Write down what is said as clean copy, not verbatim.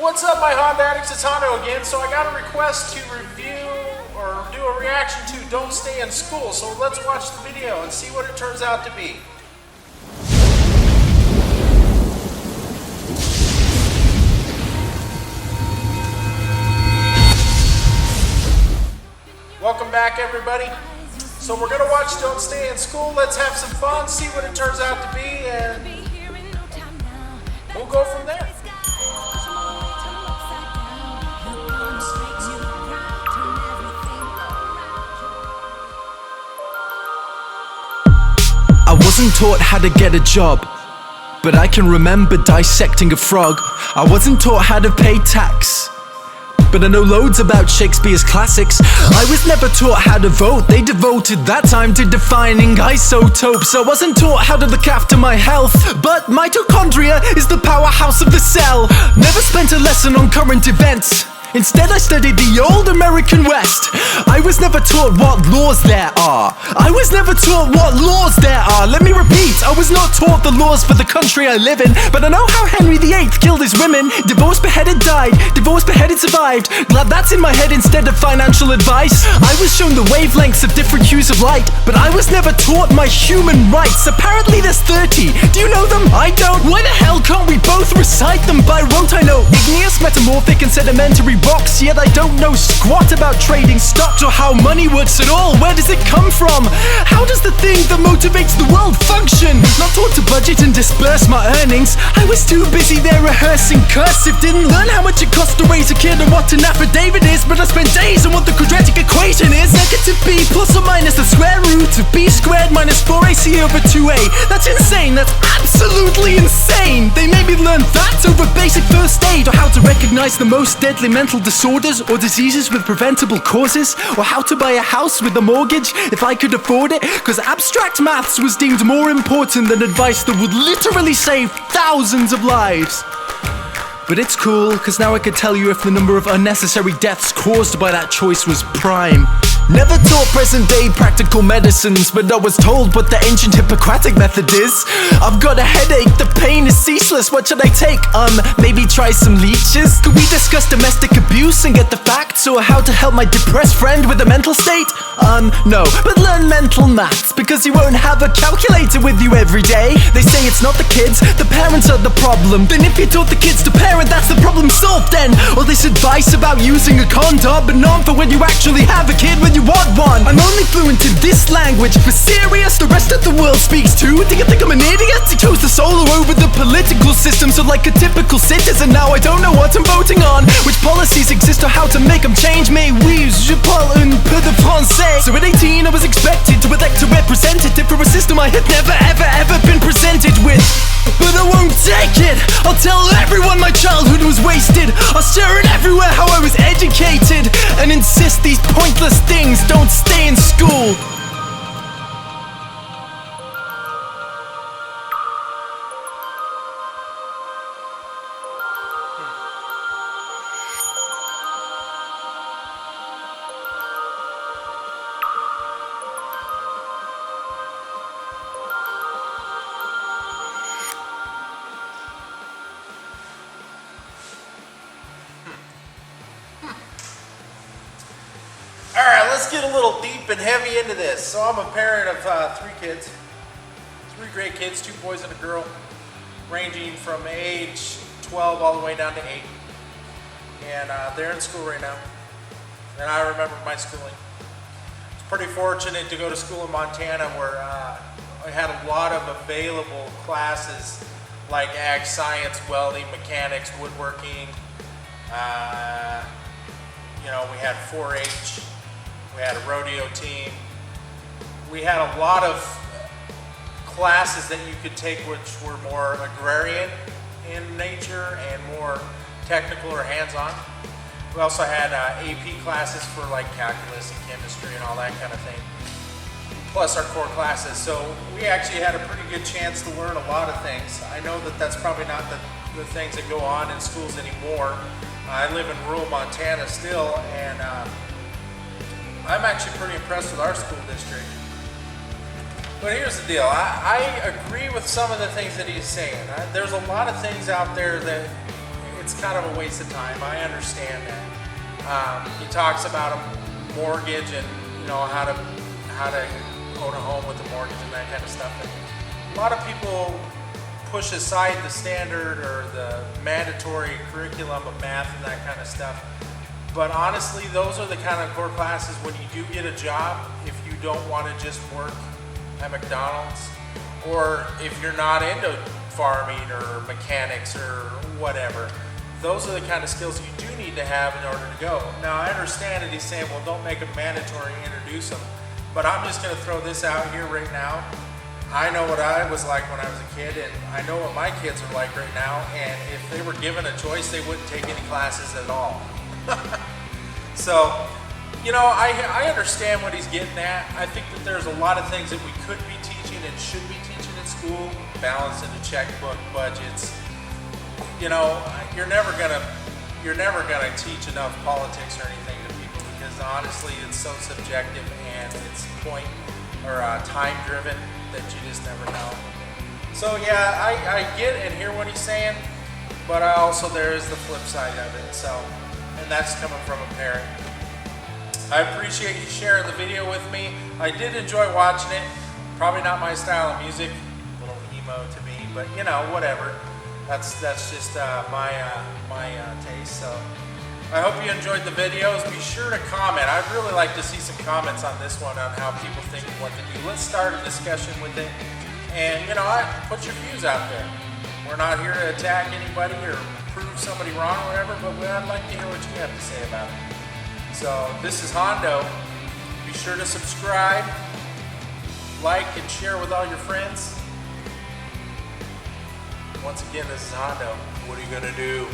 What's up, my Hondo Addicts? It's Hondo again. So I got a request to review or do a reaction to Don't Stay in School. So let's watch the video and see what it turns out to be. Welcome back, everybody. So we're gonna watch Don't Stay in School. Let's have some fun, see what it turns out to be, and we'll go from there. I wasn't taught how to get a job, but I can remember dissecting a frog. I wasn't taught how to pay tax, but I know loads about Shakespeare's classics. I was never taught how to vote. They devoted that time to defining isotopes. I wasn't taught how to look after my health, but mitochondria is the powerhouse of the cell. Never spent a lesson on current events. Instead, I studied the old American West. I was never taught what laws there are. I was never taught what laws there are. Let me repeat, I was not taught the laws for the country I live in, but I know how Henry VIII killed his women. Divorced, beheaded, died. Divorced, beheaded, survived. Glad that's in my head instead of financial advice. I was shown the wavelengths of different hues of light, but I was never taught my human rights. Apparently there's 30. Do you know them? I don't. Why the hell can't we both recite them by rote? I know igneous, metamorphic, and sedimentary rocks, yet I don't know squat about trading stocks or how money works at all. Where does it come from? How does the thing that motivates the world function? Not taught to budget and disperse my earnings. I was too busy there rehearsing cursive. Didn't learn how much it costs to raise a kid and what an affidavit is, but I spent days on what the quadratic equation is. Negative b plus or minus the square root of b squared minus 4ac over 2a. That's insane. That's absolutely insane. They made me learn that over basic first aid, or how to recognize the most deadly mental disorders or diseases with preventable causes, or how to buy a house with a mortgage if I could afford it, cause abstract maths was deemed more important than advice that would literally save thousands of lives. But it's cool, cause now I could tell you if the number of unnecessary deaths caused by that choice was prime. Never taught present day practical medicines, but I was told what the ancient Hippocratic method is. I've got a headache, the pain is ceaseless, what should I take? Maybe try some leeches? Could we discuss domestic abuse and get the facts, or how to help my depressed friend with a mental state? No, but learn mental maths, because you won't have a calculator with you every day. They say it's not the kids, the parents are the problem. Then if you taught the kids to parent, that's the problem solved then. All this advice about using a condom, but not for when you actually have a kid when you want one. I'm only fluent in this language, for serious, the rest of the world speaks too. Do you think I'm an idiot? I chose to solo over the political system, so like a typical citizen now I don't know what I'm voting on, which policies exist or how to make them change. Mais oui, je parle un peu de français. So at 18 I was expected to elect a representative for a system I had never ever ever been presented with. But I won't take it. I'll tell everyone my childhood was wasted. I'll share it everywhere how I was educated, and insist these pointless things don't stay in school. Alright, let's get a little deep and heavy into this. So I'm a parent of 3 kids. 3 great kids, 2 boys and a girl, ranging from age 12 all the way down to 8. And they're in school right now. And I remember my schooling. I was pretty fortunate to go to school in Montana, where I had a lot of available classes like ag science, welding, mechanics, woodworking. We had 4-H. We had a rodeo team. We had a lot of classes that you could take which were more agrarian in nature and more technical or hands-on. We also had AP classes for like calculus and chemistry and all that kind of thing, plus our core classes. So we actually had a pretty good chance to learn a lot of things. I know that that's probably not the things that go on in schools anymore. I live in rural Montana still, and I'm actually pretty impressed with our school district. But here's the deal, I agree with some of the things that he's saying. There's a lot of things out there that it's kind of a waste of time. I understand that. He talks about a mortgage and how to own a home with a mortgage and that kind of stuff. And a lot of people push aside the standard or the mandatory curriculum of math and that kind of stuff. But honestly, those are the kind of core classes when you do get a job, if you don't want to just work at McDonald's, or if you're not into farming or mechanics or whatever. Those are the kind of skills you do need to have in order to go. Now, I understand that he's saying, well, don't make it mandatory, introduce them. But I'm just going to throw this out here right now. I know what I was like when I was a kid, and I know what my kids are like right now. And if they were given a choice, they wouldn't take any classes at all. So, I understand what he's getting at. I think that there's a lot of things that we could be teaching and should be teaching in school, balancing the checkbook, budgets. You're never gonna teach enough politics or anything to people, because honestly, it's so subjective and it's time driven that you just never know. So yeah, I get and hear what he's saying, but there is the flip side of it. So, and that's coming from a parent. I appreciate you sharing the video with me. I did enjoy watching it. Probably not my style of music, a little emo to me, but whatever. That's just my taste. So I hope you enjoyed the videos. Be sure to comment. I'd really like to see some comments on this one, on how people think of what to do. Let's start a discussion with it, and put your views out there. We're not here to attack anybody or prove somebody wrong or whatever, but I'd like to hear what you have to say about it. So this is Hondo. Be sure to subscribe, like, and share with all your friends. Once again, this is Hondo. What are you gonna do?